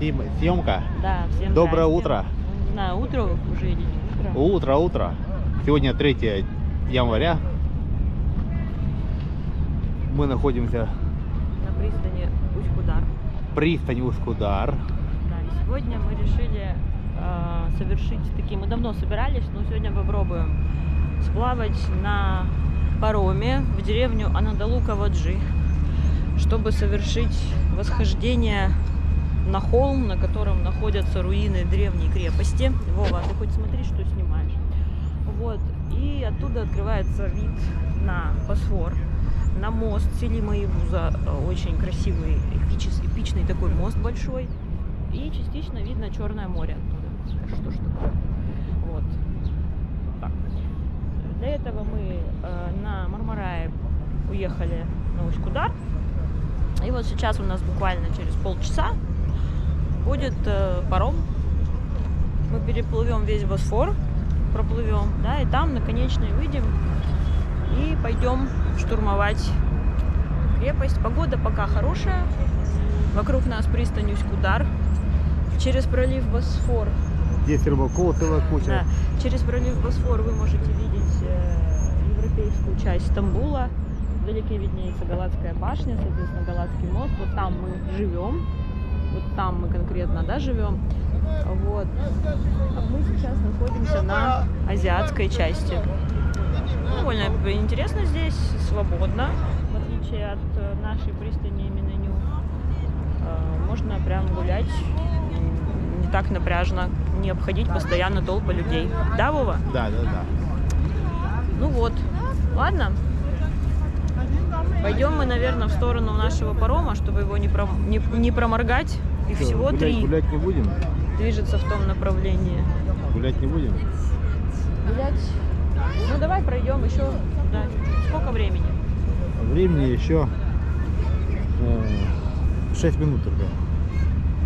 съемка. Да, всем Доброе здрасте. утро. Не знаю, утро уже или не утро. Утро. Сегодня 3 января. Мы находимся На пристани Усть-Кудар. в пристани Усть-Кудар. Да, и сегодня мы решили совершить такие... Мы давно собирались, но сегодня попробуем сплавать на пароме в деревню Анадолу-Каваджи, чтобы совершить восхождение на холм, на котором находятся руины древней крепости. Вова, ты хоть смотри, что снимаешь. Вот. И оттуда открывается вид на Босфор, на мост Селима Явуза, очень красивый, эпичный такой мост большой. И частично видно Черное море оттуда. Что ж такое? Вот. Так. Для этого мы на Мармарае уехали на Усть-Кудар. И вот сейчас у нас буквально через полчаса будет паром. Мы переплывем весь Босфор, проплывем, да, и там на конечной выйдем и пойдем штурмовать крепость. Погода пока хорошая. Вокруг нас пристань Усть-Кудар. Через пролив Босфор. Здесь рыбаков целая куча. Да, через пролив Босфор вы можете видеть европейскую часть Стамбула. Вдалеке виднеется Галатская башня, соответственно, Галатский мост. Вот там мы живем. Вот там мы конкретно, да, живем. Вот. А мы сейчас находимся на азиатской части. Довольно интересно здесь, свободно, в отличие от нашей пристани Миненю. Можно прям гулять, не так напряжно, не обходить постоянно толпы людей. Да, Вова? Да. Ну вот. Ладно. Пойдем мы, наверное, в сторону нашего парома, чтобы его не проморгать. Их Что, всего три. Гулять не будем? Движется в том направлении. Гулять не будем? Гулять. Ну давай пройдем еще. Да. Сколько времени? Времени еще 6 минут только.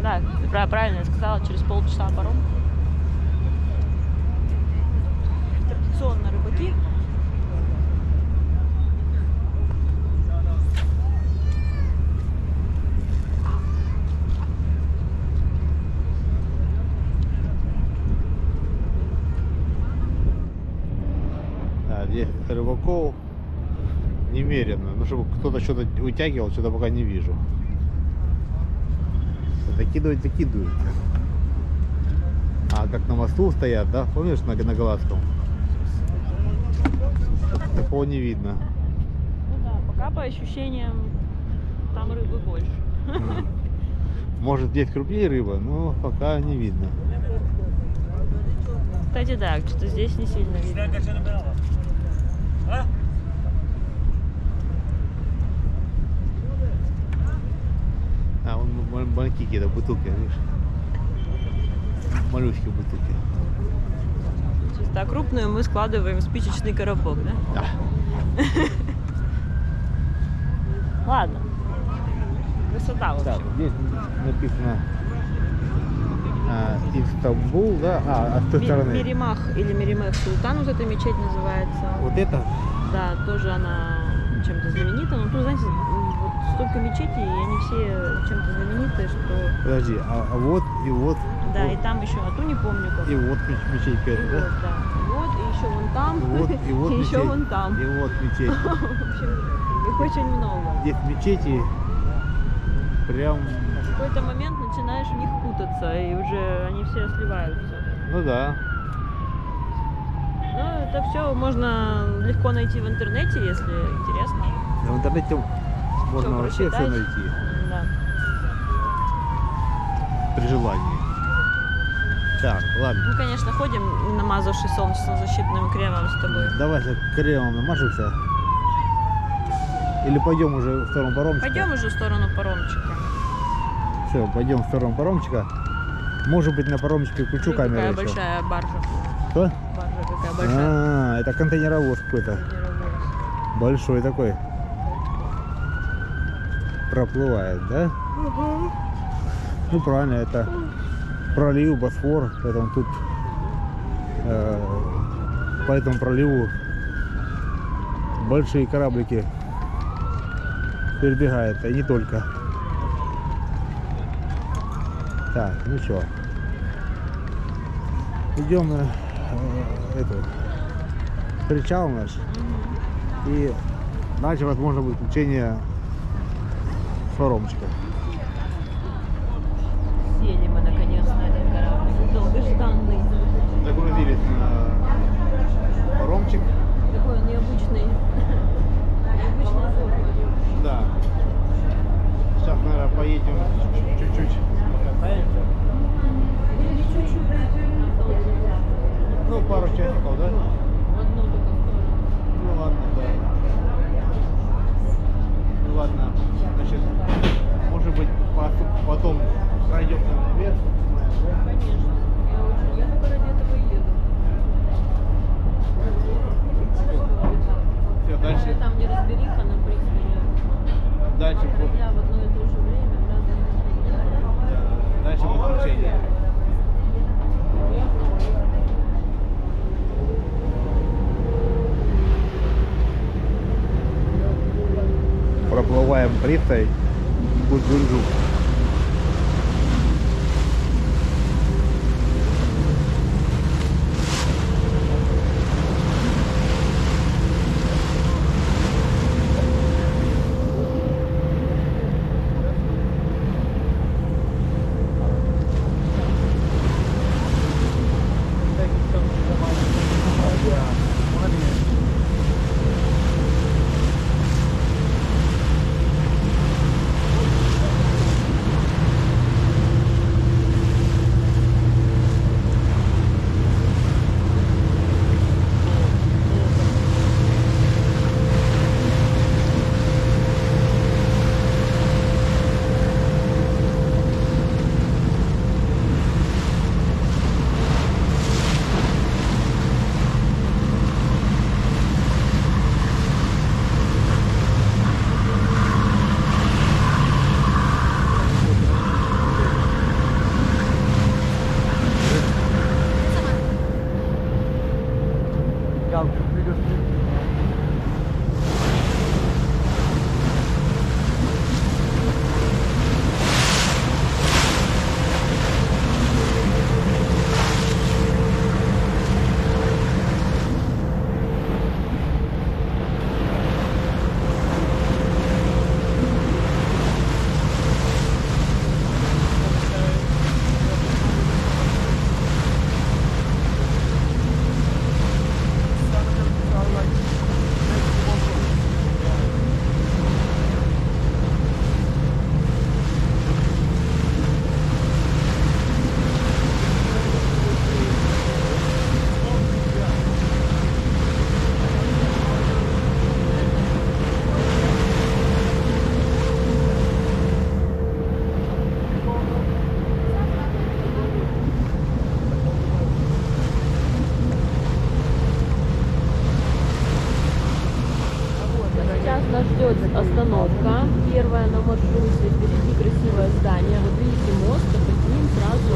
Да, ты правильно я сказала, через полчаса паром. Традиционно рыбаки. Да, здесь рыбаков немерено. Ну, чтобы кто-то что-то вытягивал, что-то пока не вижу. Закидывают. А как на мосту стоят, да? Помнишь, на Галатском? Такого не видно. Ну да, пока по ощущениям там рыбы больше. Может, здесь крупнее рыба, но пока не видно. Кстати, да, что-то здесь не сильно видно. А, вон маленькие какие-то бутылки, видишь? Малюсенькие бутылки. Чисто, а крупную мы складываем в спичечный коробок, да? Да. Ладно. Красота вот. Так, здесь написано Истамбул, да? А с той стороны. Миримах или Миримех Султан, вот эта мечеть называется. Вот это? Да, тоже она чем-то знаменита. Но тут, знаете, вот столько мечетей, и они все чем-то знамениты, что... Подожди, а вот и вот. Да, вот, и там еще, а ту не помню как. и вот мечеть И первая, вот, да? да. Вот, и еще вон там, И вот и мечеть. еще вон там. И вот мечеть. В общем, их очень много. Здесь мечети прям, В какой-то момент начинаешь в них путаться, и уже они все сливаются. ну да. Ну, это все можно легко найти в интернете, если интересно. В интернете можно Всё вообще все прочитать. найти Да. при желании. Так, ладно. Мы, конечно, ходим, намазавшись солнечно-защитным кремом с тобой. Давай кремом намажемся. Или пойдем уже в сторону паромчика? Пойдем уже в сторону паромчика. Все, пойдем в сторону паромчика. Может быть, на паромчике включу Смотри, камеру какая еще. большая баржа. Что? Баржа какая большая. А, это контейнеровоз какой-то. Большой такой. Проплывает, да? Ну правильно, это пролив Босфор, поэтому тут по этому проливу большие кораблики перебегают, и не только. Так, ну что, идем на эту причал наш, и дальше возможно будет включение с паромчика. Сели мы наконец на этот корабль, долгожданный. Загрузились на паромчик. Такой он необычный. Необычная форма. Да. Сейчас, наверное, поедем чуть-чуть покатаемся. Ну, пару часиков, да? В одну только сторону. Ну ладно, да. Ну ладно, значит, может быть, потом пройдем наверх. Конечно. Я только ради этого и еду. Все, дальше, Там неразбериха на пристани. дальше, Корабля в одно и то же время, в разные направления. дальше будет включение. Проплываем пристань Бузулжу. Нас ждет остановка, первая на маршруте, впереди красивое здание, вот видите мост, а под ним сразу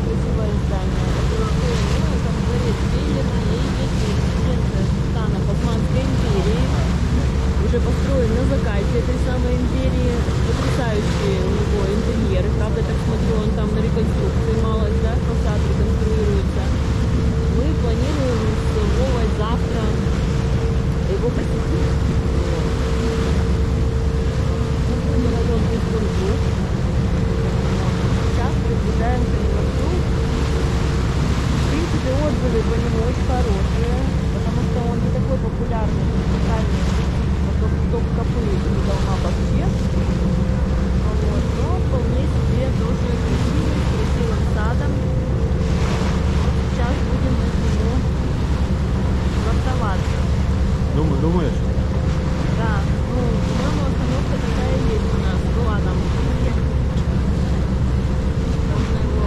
красивое здание. Там дворец Веллер, резиденция султана Османской империи, уже построен на закате этой самой империи, потрясающие у него интерьеры, правда, так смотрю, он там на реконструкции малость, да, фасад реконструируется. Мы планируем с Вовой завтра его посетить. Сейчас приближаемся к дворцу. В принципе, отзывы по нему очень хорошие, потому что он не такой популярный, топ-капы из Алмабахче. Вот. Но вполне себе тоже красивый, с красивым садом. Сейчас будем на него вартоваться. Думаешь? Да, ну, по-моему, остановка такая есть у нас. Была там. Можно его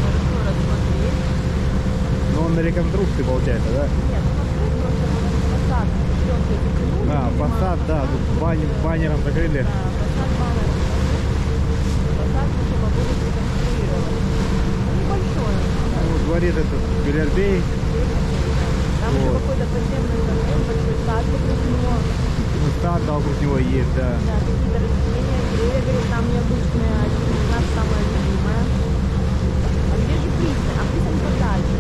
хорошо рассмотреть. Ну он на реконструкции получается, да? Нет, смотри, просто фасад. Фасад, да, тут баннером закрыли. Да, фасад баннером. Фасад мы будем реконструировать. Ну, небольшой. Ну, дворец этот Белербей. Там еще Вот. какой-то подземный совсем большой сад вокруг него. Ну, сад вокруг него есть, да. Да, какие-то растения, деревья, говорит, там необычные, один из нас самое А пристань подальше.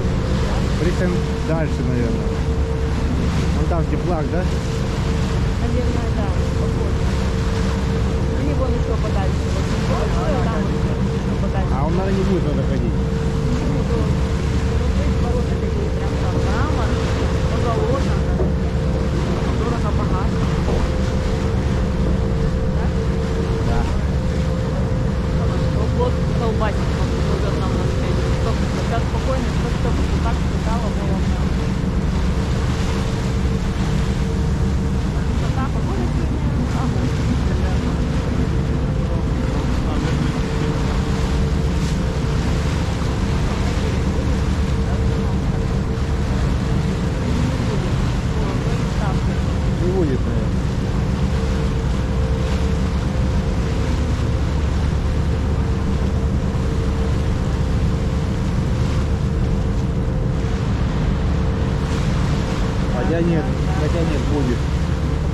Пристань дальше, наверное. Вон там где флаг, да? Наверное, да, похоже. Или вон еще подальше. Вот там вот еще подальше. А он, наверное, не будет туда ходить. Почему то? Ну, здесь ворота такие, прям там мрамор, позолота. Дорого, богато. Да? Да. Вот колбасик живет нам на свете. Сейчас спокойно, что так стало было. Красота, погода сегодня. Не будет, наверное. Хотя нет, будет.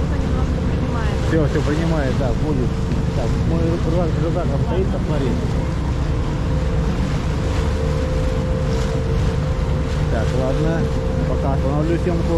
Как-то немножко принимает. Все принимает, да, будет. Так, мой рюкзак там стоит, посмотри. Так, ладно, пока остановлю съемку.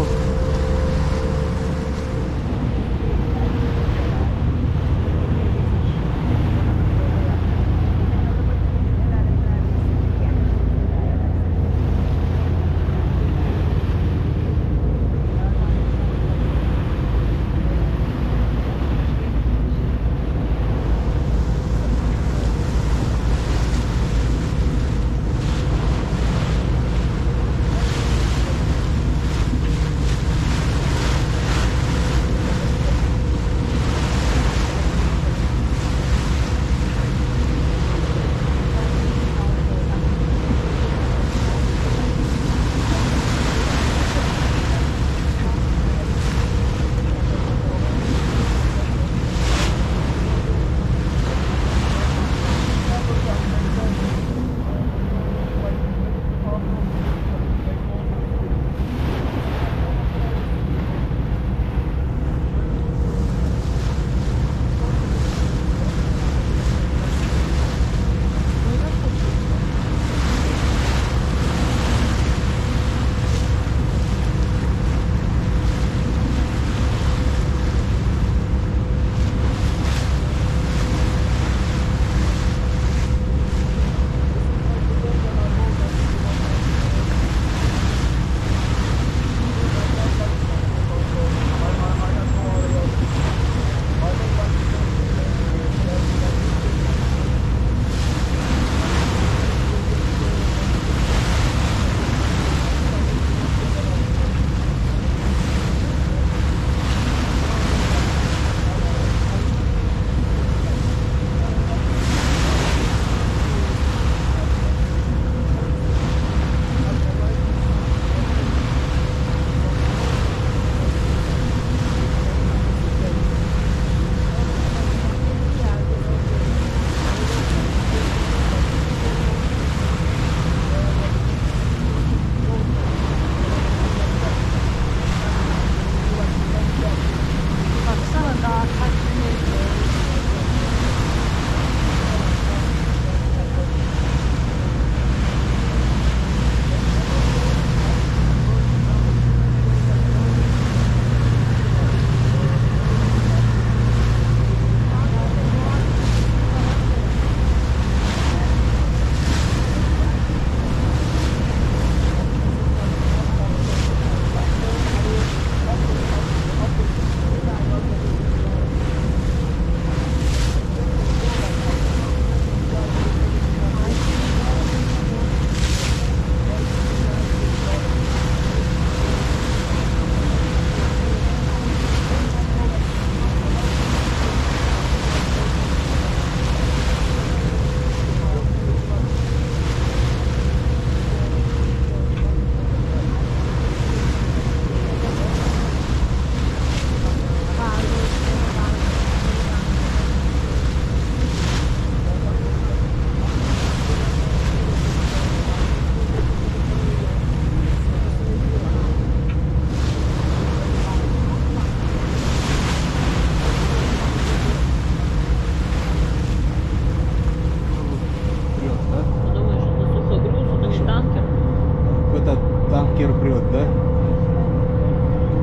танкер прет, да?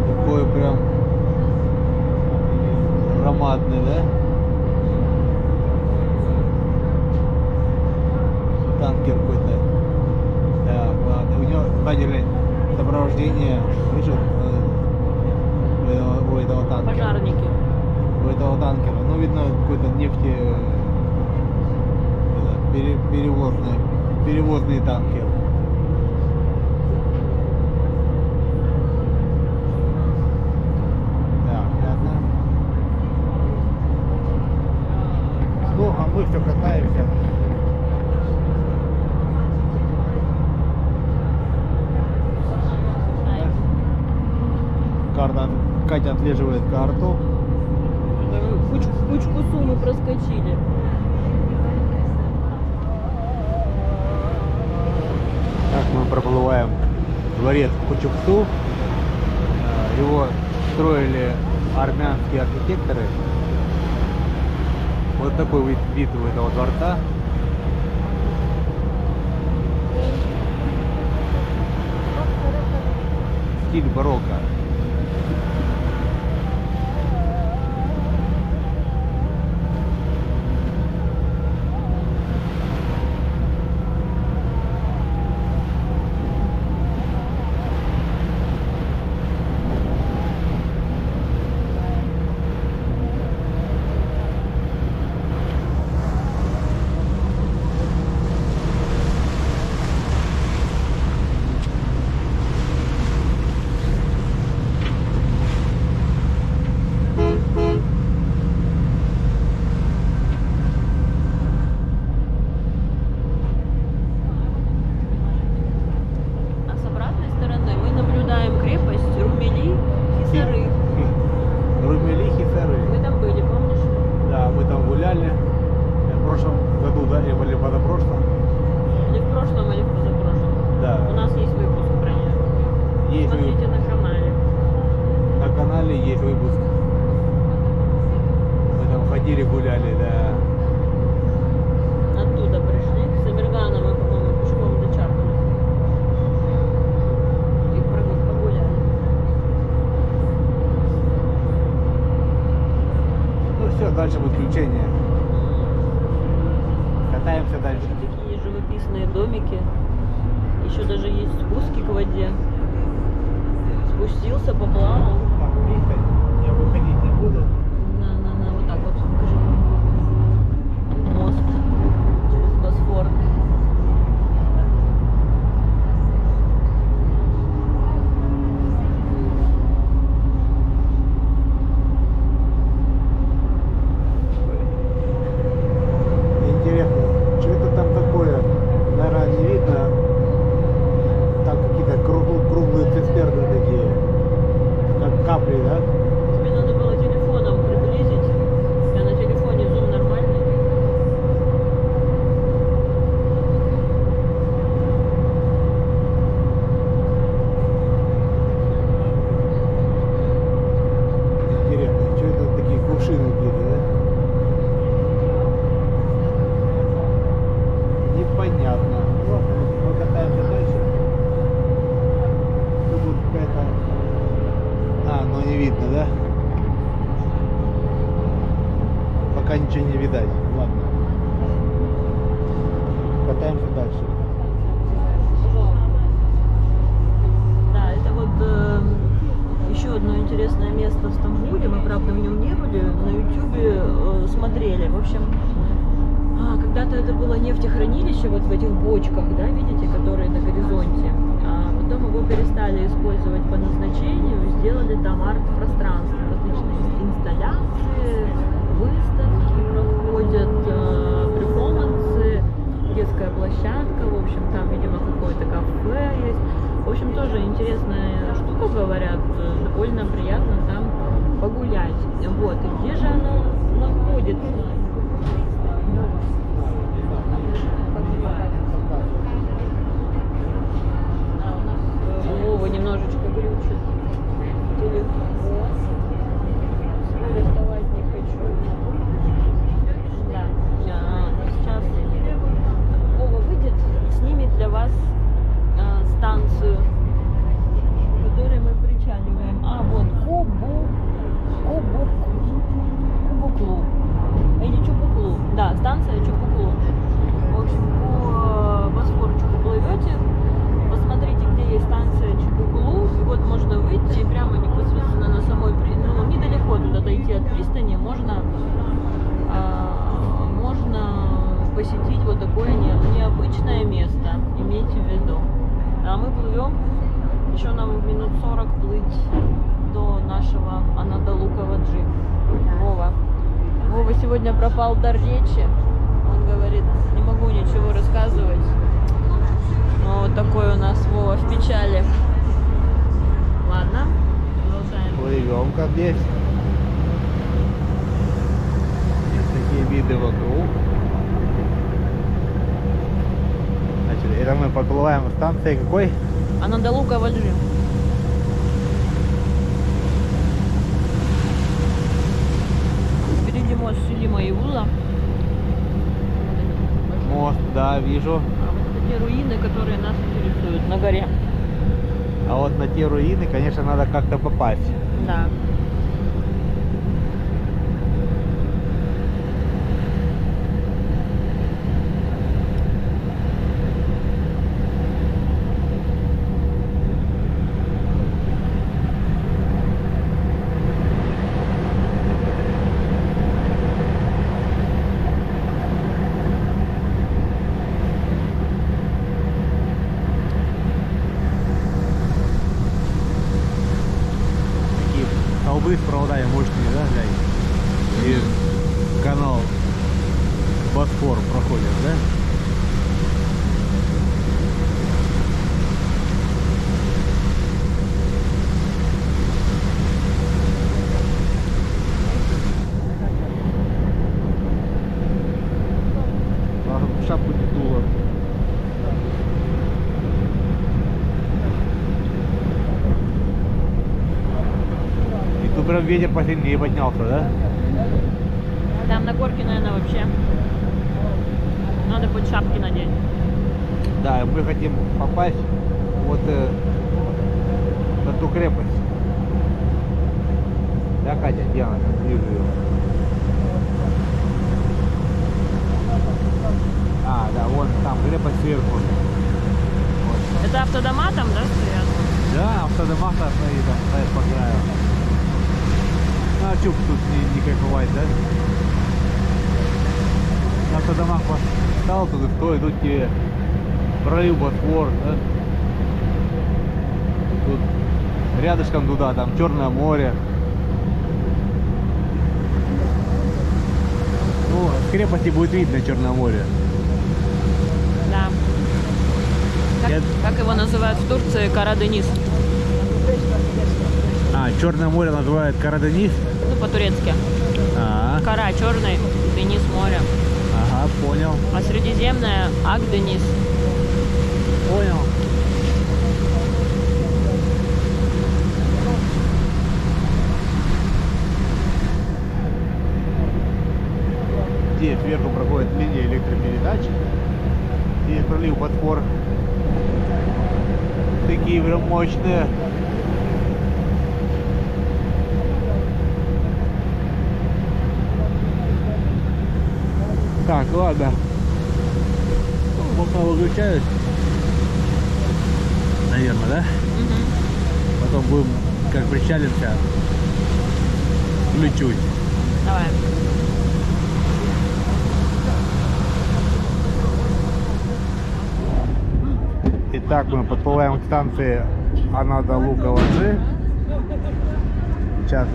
Такой прям громадный, да? Танкер какой-то. Так, ладно. У него, видели, сопровождение, видишь, у этого танкера. Пожарники. У этого танкера. Ну, видно, какой-то нефти перевозный танкер. Так, ладно. Ну, а мы все катаемся. Карта, Катя отслеживает карту. Кучку суммы проскочили. Так мы проплываем дворец Кучуксу. Его строили армянские архитекторы. Вот такой вид у этого дворца. Стиль барокко. Ходили, гуляли, да. Оттуда пришли. С Амирганом мы, по-моему, пешком до Чаркова. И погуляли. Ну все, дальше будет включение. Катаемся дальше. Такие живописные домики. Еще даже есть спуски к воде. Спустился, поплавал. Так, пристань. Я выходить не буду. Вот так вот. Мост через Босфор. Интересно, что это там такое? Наверное, не видно. Там какие-то круглые цистерны такие. Как капли, да? Тебе надо было телефоном приблизить. Я на телефоне зум нормальный. Интересно, что это такие кувшины какие-то, да? Непонятно. Ну, ладно, мы катаемся дальше. Тут вот какая-то... А, ну не видно, да? Пока ничего не видать. Ладно. Катаемся дальше. Да, это вот еще одно интересное место в Стамбуле. Мы, правда, в нем не были, на ютубе смотрели. В общем, когда-то это было нефтехранилище вот в этих бочках, да, видите, которые на горизонте. А потом его перестали использовать по назначению, сделали там арт-пространство, различные инсталляции, выставки проходят, перформансы, детская площадка, в общем, там, видимо, какое-то кафе есть. В общем, тоже интересная штука, говорят, довольно приятно там погулять. Вот, и где же оно находится? Вова немножечко глючит телефон. Доставать не хочу. Да. Сейчас Вова выйдет, снимет для вас станцию посетить вот такое необычное место, имейте в виду. А мы плывем, еще нам минут 40 плыть до нашего Анадолу-Каваджи. Вова сегодня пропал дар речи. Он говорит, не могу ничего рассказывать. Но вот такой у нас Вова в печали. Ладно, продолжаем. Плывем как здесь. Есть такие виды вокруг. Значит, это мы подплываем к станции какой? Анадолу-Каваджи. Впереди мост Селима Иула. Мост, да, вижу. А вот это те руины, которые нас интересуют на горе. А вот на те руины, конечно, надо как-то попасть. Да. Такие столбы с проводами мощные, да, глянь? И канал Босфор проходит, да? Шапку не дуло. И тут прям ветер посильнее поднялся, да? Там на горке, наверное, вообще надо будет шапки надеть. Да, мы хотим попасть вот на ту крепость. Да, Катя, где она? Вижу ее. А, да, вон там крепость сверху. Вот. Это автодома там, да, стоят? Да, автодома стоит, там стоят по краю. Ну а чё тут не кайфовать, да? На автодомах стал тут и что, идут тебе пролив Босфор, да? Тут рядышком туда, там Черное море. Ну, с крепости будет видно Черное море. Да. Я- Как его называют в Турции? Кара-Денис. А, Черное море называют Кара-Денис? Ну, по-турецки. Кара черный, Денис море. Ага, понял. А Средиземное Ак-Денис. Понял. Здесь сверху проходит линия электропередач. Здесь пролив Босфор. Такие прям мощные. Так, ладно. Пока выключаюсь. Наверное, да? Угу. Потом будем, как причалимся, включусь. Давай. Итак, мы подплываем к станции Анадолу-Каваджи. Сейчас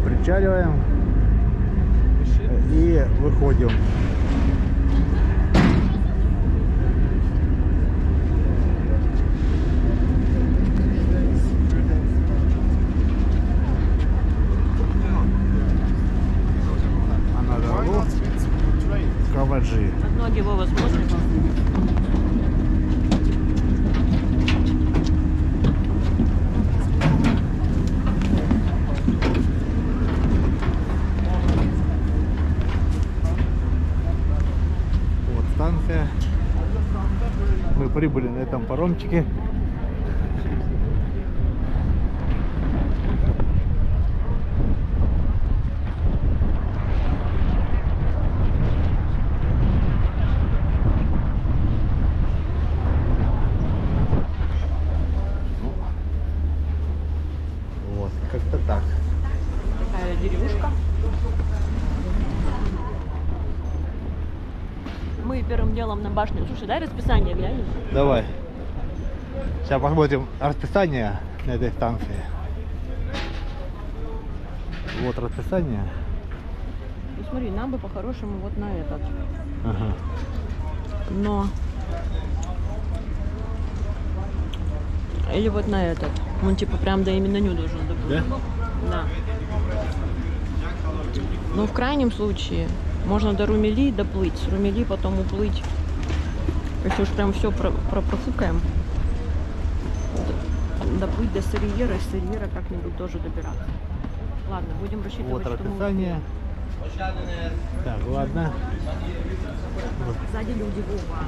причаливаем и выходим. Анадолу-Каваджи. От ноги Вова смотрит. Вот станция. Мы прибыли на этом паромчике. Вот, как-то так. Такая деревушка. Мы первым делом на башню. Слушай, дай расписание глянем. Давай. Сейчас посмотрим расписание на этой станции. Вот расписание. Ну смотри, нам бы по-хорошему вот на этот. Ага. Но... Или вот на этот. Он типа прям до именю должен доплыть. Да? Да. Но в крайнем случае можно до Румели доплыть, с Румели потом уплыть. Если уж прям все профукаем, доплыть до Серьера, и с Серьера как-нибудь тоже добираться. Ладно, будем рассчитывать, Вот что мы расписание. Так, ладно. Вот. сзади люди, Вова.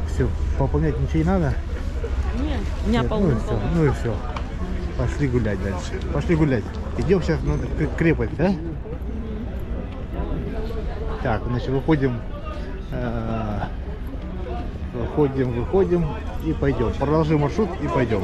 Все, пополнять ничего не надо? Нет, у меня Нет, полно. ну и все, ну и все. Пошли гулять дальше. Пошли гулять. Идем сейчас на крепость, да? Так, значит, выходим, выходим и пойдем. Продолжим маршрут и пойдем.